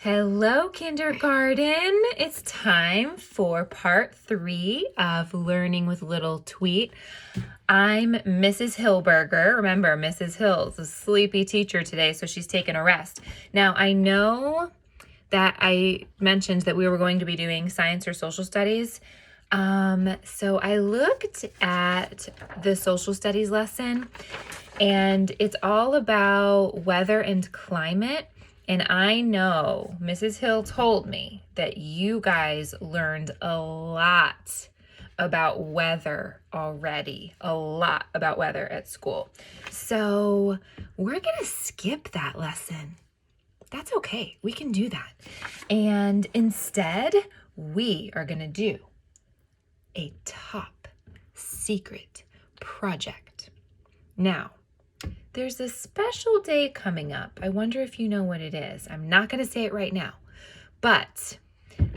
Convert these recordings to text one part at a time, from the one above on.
Hello, kindergarten. It's time for part 3 of Learning with Little Tweet. I'm Mrs. Hillberger. Remember, Mrs. Hill's a sleepy teacher today, so she's taking a rest. Now, I know that I mentioned that we were going to be doing science or social studies. So I looked at the social studies lesson, and it's all about weather and climate. And I know Mrs. Hill told me that you guys learned a lot about weather already, a lot about weather at school. So we're going to skip that lesson. That's okay. We can do that. And instead, we are going to do a top secret project. Now, there's a special day coming up. I wonder if you know what it is. I'm not going to say it right now, but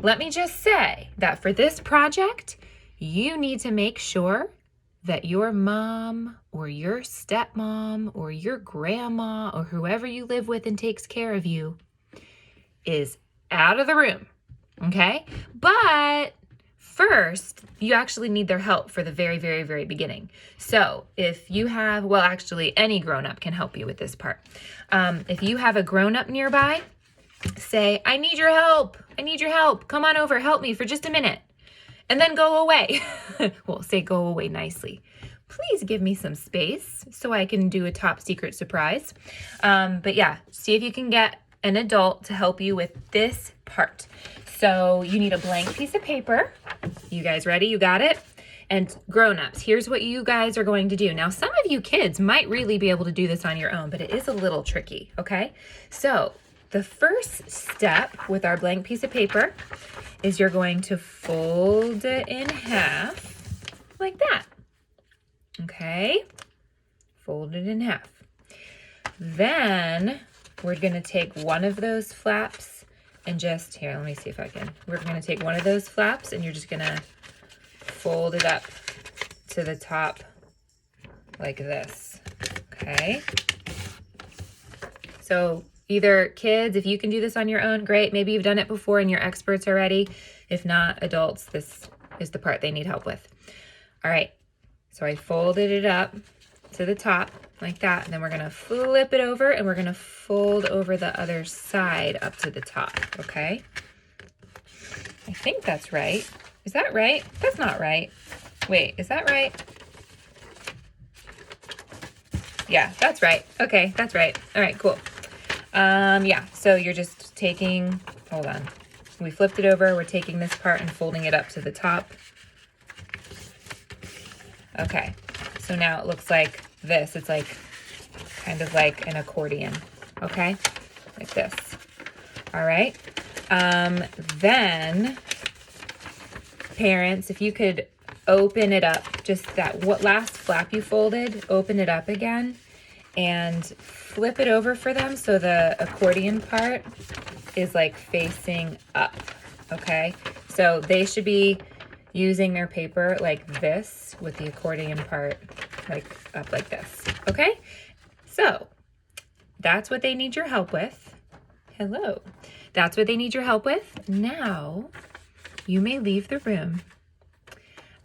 let me just say that for this project, you need to make sure that your mom or your stepmom or your grandma or whoever you live with and takes care of you is out of the room, okay? But first, you actually need their help for the very, very, very beginning. So if you have, well, actually, any grown-up can help you with this part. If you have a grown-up nearby, say, I need your help. I need your help. Come on over. Help me for just a minute. And then go away. Well, say go away nicely. Please give me some space so I can do a top secret surprise. But yeah, see if you can get an adult to help you with this part. So you need a blank piece of paper. You guys ready? You got it? And grown-ups, here's what you guys are going to do. Now, some of you kids might really be able to do this on your own, but it is a little tricky, okay? So the first step with our blank piece of paper is you're going to fold it in half like that, okay? Fold it in half. Then we're going to take one of those flaps and just, here, let me see if I can. We're going to take one of those flaps and you're just going to fold it up to the top like this, okay? So either kids, if you can do this on your own, great. Maybe you've done it before and you're experts already. If not, adults, this is the part they need help with. All right, so I folded it up to the top like that, and then we're gonna flip it over and we're gonna fold over the other side up to the top, okay? I think that's right. Is that right? That's not right. Wait, is that right? Yeah, that's right. Okay, that's right. All right, cool. Yeah, so you're just taking, hold on. We flipped it over. We're taking this part and folding it up to the top. Okay, so now it looks like this. It's like kind of like an accordion, okay? Like this. All right. Then parents, if you could open it up, just that what last flap you folded, open it up again and flip it over for them so the accordion part is like facing up, okay? So they should be using their paper like this with the accordion part like up like this, okay? So that's what they need your help with. Hello. That's what they need your help with. Now you may leave the room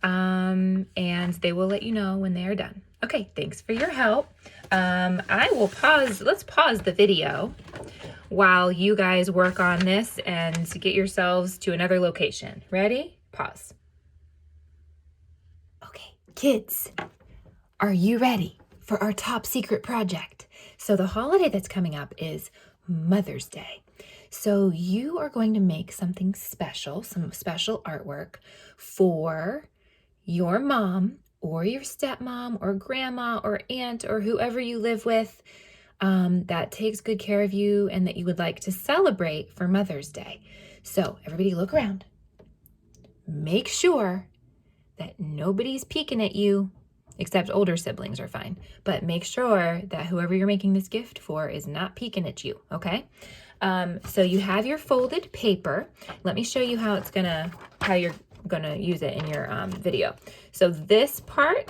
and they will let you know when they are done. Okay, thanks for your help. I will pause, let's pause the video while you guys work on this and get yourselves to another location. Ready? Pause. Okay, kids, are you ready for our top secret project? So the holiday that's coming up is Mother's Day. So you are going to make something special, some special artwork for your mom or your stepmom or grandma or aunt or whoever you live with that takes good care of you and that you would like to celebrate for Mother's Day. So everybody look around. Make sure that nobody's peeking at you, except older siblings are fine. But make sure that whoever you're making this gift for is not peeking at you, okay? So you have your folded paper. Let me show you how you're gonna use it in your video. So this part,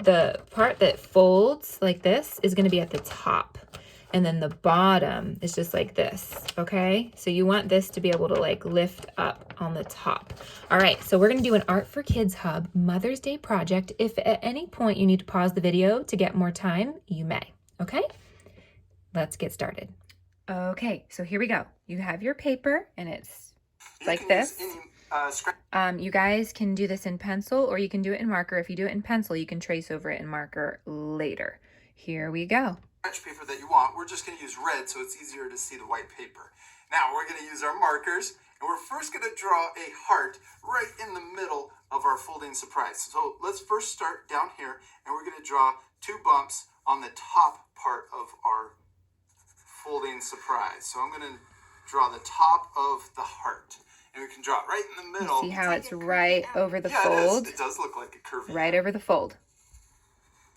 the part that folds like this is gonna be at the top. and then the bottom is just like this, okay? So you want this to be able to like lift up on the top. All right, so we're gonna do an Art for Kids Hub Mother's Day project. If at any point you need to pause the video to get more time, you may, okay? Let's get started. Okay, so here we go. You have your paper and it's like this. You guys can do this in pencil or you can do it in marker. If you do it in pencil, you can trace over it in marker later. Here we go. Scratch paper that you want. We're just going to use red so it's easier to see the white paper. Now we're going to use our markers and we're first going to draw a heart right in the middle of our folding surprise. So let's first start down here and we're going to draw 2 bumps on the top part of our folding surprise. So I'm going to draw the top of the heart. And we can draw it right in the middle. You see how it's right over the fold? It does look like a curve. Right over the fold.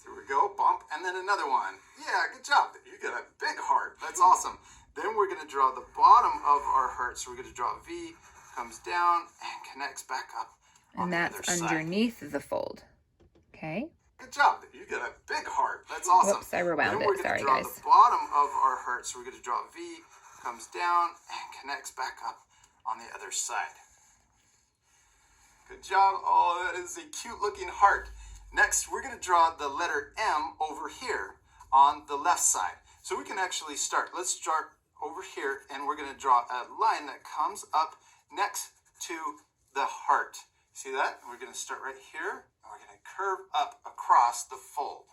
There we go, bump, and then another one. Yeah, good job. You got a big heart. That's awesome. Then we're going to draw the bottom of our heart. So we're going to draw a V, comes down, and connects back up on the other side. And that's underneath the fold. Okay. Good job. You got a big heart. That's awesome. Whoops, I rewound it. Sorry, guys. Then we're going to draw the bottom of our heart. So we're going to draw a V, comes down, and connects back up on the other side. Good job. Oh, that is a cute looking heart. Next, we're going to draw the letter M over here on the left side. So we can actually start. Let's start over here and we're going to draw a line that comes up next to the heart. See that? We're going to start right here and we're going to curve up across the fold.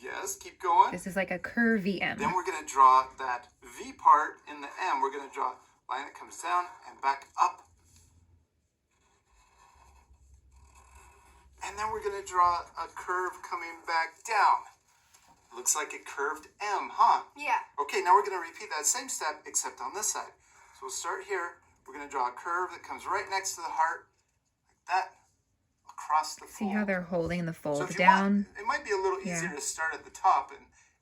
Yes, keep going. This is like a curvy M. Then we're going to draw that V part in the M. We're going to draw a line that comes down and back up. And then we're going to draw a curve coming back down. Looks like a curved M, huh? Yeah. Okay, now we're going to repeat that same step except on this side. So we'll start here. We're going to draw a curve that comes right next to the heart, like that, across the fold. See how they're holding the fold so if you down? Want, it might be a little easier to start at the top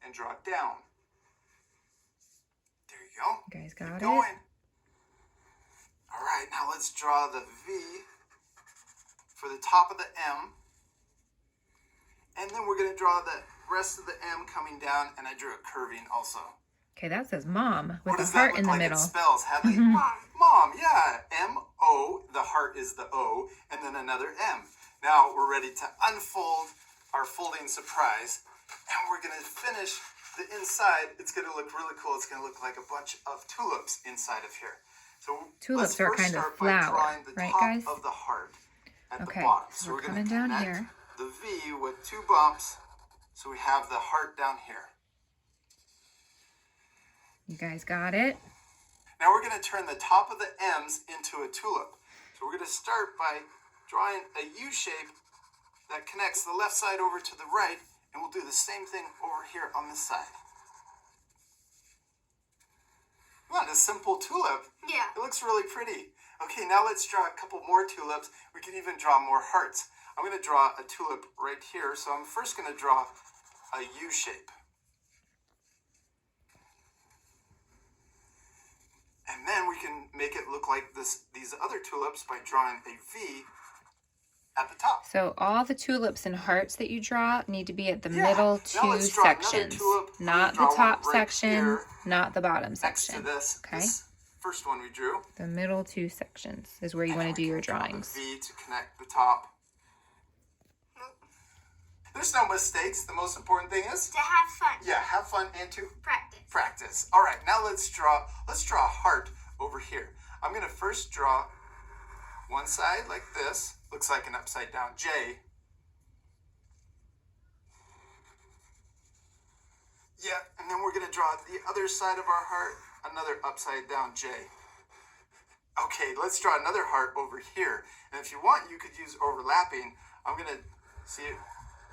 and draw it down. There you go. You guys got Keep it? going. All right, now let's draw the V for the top of the M. And then we're going to draw the rest of the M coming down, and I drew it curving also. Okay, that says mom with What a heart in the like middle. It spells, Hadley? Mom, yeah. M-O, the heart is the O, and then another M. Now we're ready to unfold our folding surprise, and we're going to finish the inside. It's going to look really cool. It's going to look like a bunch of tulips inside of here. So Tulips are kind of flower, right, guys? Of the heart at Okay, the bottom. so we're going coming to down connect here. the V with 2 bumps, so we have the heart down here. You guys got it? Now we're going to turn the top of the M's into a tulip. So we're going to start by drawing a U shape that connects the left side over to the right, and we'll do the same thing over here on this side. What a simple tulip. Yeah. It looks really pretty. Okay, now let's draw a couple more tulips. We can even draw more hearts. I'm going to draw a tulip right here. So I'm first going to draw a U shape. And then we can make it look like these other tulips by drawing a V at the top. So all the tulips and hearts that you draw need to be at the Yeah. middle Now 2 let's draw another sections. tulip. We're Not gonna the draw one top right section, here not the bottom next section. to this, Okay. this first one we drew. The middle 2 sections is where you want to do your drawings. V to connect the top. There's no mistakes. The most important thing is To have fun. yeah, have fun and to Practice. practice. All right, now let's draw a heart over here. I'm going to first draw one side like this. Looks like an upside down J. Yeah, and then we're going to draw the other side of our heart, another upside down J. Okay, let's draw another heart over here. And if you want, you could use overlapping. I'm going to see it.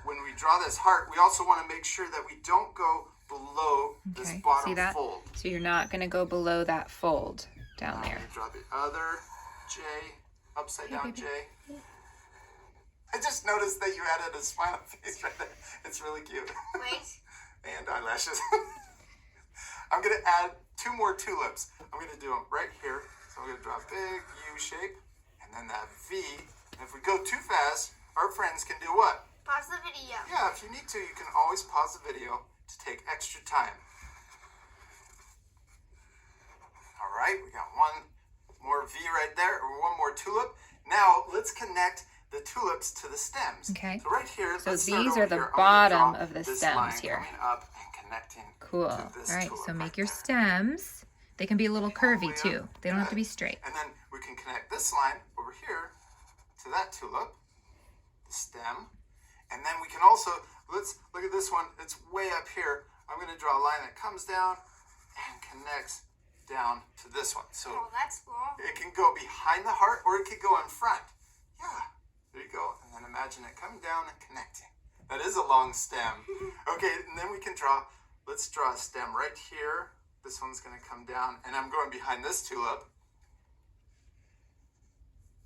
When we draw this heart, we also want to make sure that we don't go below this Okay, bottom see that? fold. So you're not going to go below that fold down there. Draw the other J, upside down J. I just noticed that you added a smile face right there. It's really cute. Wait. And eyelashes. I'm going to add 2 more tulips. I'm going to do them right here. So I'm going to draw a big U shape and then that V. And if we go too fast, our friends can do what? Pause the video. Yeah, if you need to, you can always pause the video, to take extra time. All right, we got one more V right there, or one more tulip. Now let's connect the tulips to the stems. Okay. So right here, So let's start these over are the here. I'm gonna bottom draw of the this stems line here. coming up and connecting Cool. to All this right, tulip so make right your there. stems. They can be a little curvy All the way too. up. They don't have to Good. be straight. And then we can connect this line over here to that tulip, the stem. And then we can also, let's look at this one. It's way up here. I'm going to draw a line that comes down and connects down to this one. So Oh, that's cool. it can go behind the heart or it could go in front. Yeah, there you go. And then imagine it coming down and connecting. That is a long stem. Okay, and then we can let's draw a stem right here. This one's going to come down, and I'm going behind this tulip.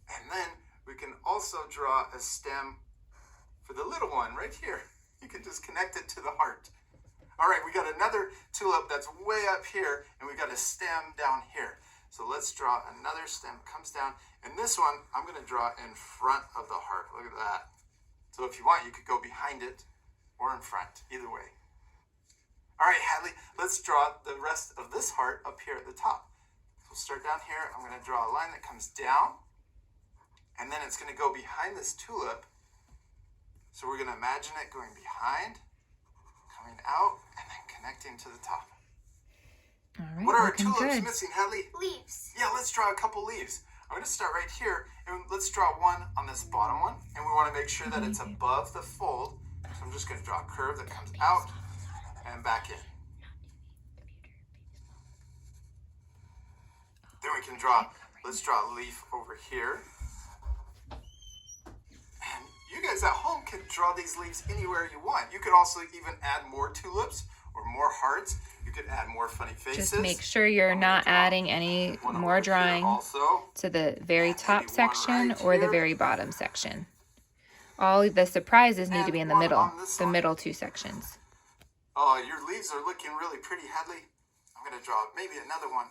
And then we can also draw a stem for the little one right here. You can just connect it to the heart. All right, we got another tulip that's way up here, and we got a stem down here. So let's draw another stem. It comes down, and this one I'm going to draw in front of the heart. Look at that. So if you want, you could go behind it or in front, either way. All right, Hadley, let's draw the rest of this heart up here at the top. So we'll start down here. I'm going to draw a line that comes down, and then it's going to go behind this tulip. So we're going to imagine it going behind, coming out, and then connecting to the top. All right, What are our looking tulips good. missing, Hadley? Leaves. Yeah, let's draw a couple leaves. I'm going to start right here, and let's draw one on this bottom one, and we want to make sure that it's above the fold. So I'm just going to draw a curve that comes out and back in. Then we can let's draw a leaf over here. And you guys at home can draw these leaves anywhere you want. You could also even add more tulips or more hearts. You could add more funny faces. Just make sure you're not adding any One more over here drawing also. to the very And top maybe one section right or the here. very bottom section. All the surprises need to be in the And one middle, on this the one. middle two sections. Oh, your leaves are looking really pretty, Hadley. I'm going to draw maybe another one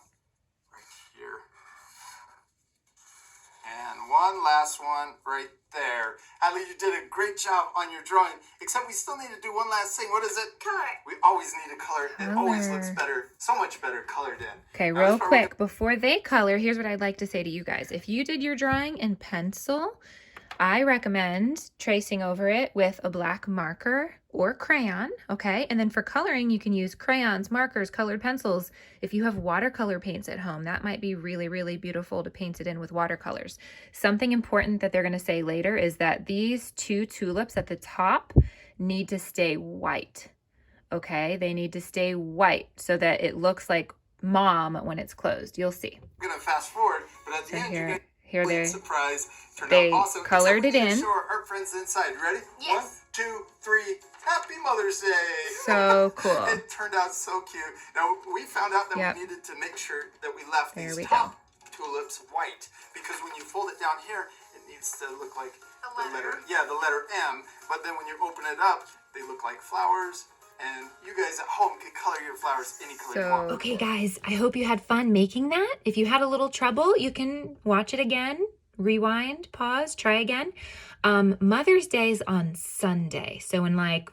right here. And one last one right there. Hadley, you did a great job on your drawing, except we still need to do one last thing. What is it? Color it. We always need to color it. It always looks Color. better, so much better colored in. Okay, Now, real this part we're quick, before they color, here's what I'd like to say to you guys. If you did your drawing in pencil, I recommend tracing over it with a black marker or crayon, okay? And then for coloring, you can use crayons, markers, colored pencils. If you have watercolor paints at home, that might be really, really beautiful to paint it in with watercolors. Something important that they're gonna say later is that these two tulips at the top need to stay white, okay? They need to stay white so that it looks like mom when it's closed. You'll see. going to fast forward, but at the So end, you're here going Here to they're, surprise. Turned they out awesome. colored Except we it need to in. show our art friends inside. Ready? Yes. 1, 2, 3. Happy Mother's Day. So cool. It turned out so cute. Now, we found out that Yep. we needed to make sure that we left There these we top tulips white, because when you fold it down here, it needs to look like A letter. the letter M. But then when you open it up, they look like flowers. And you guys at home can color your flowers any color you want. So Okay, guys, I hope you had fun making that. If you had a little trouble, you can watch it again, rewind, pause, try again. Mother's Day is on Sunday. So in like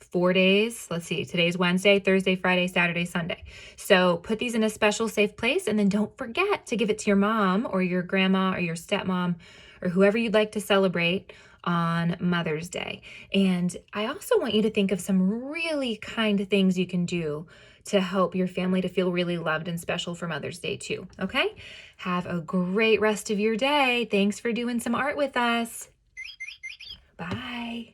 4 days, let's see, today's Wednesday, Thursday, Friday, Saturday, Sunday. So put these in a special safe place, and then don't forget to give it to your mom or your grandma or your stepmom or whoever you'd like to celebrate on Mother's Day. And I also want you to think of some really kind things you can do to help your family to feel really loved and special for Mother's Day too, okay? Have a great rest of your day. Thanks for doing some art with us. Bye.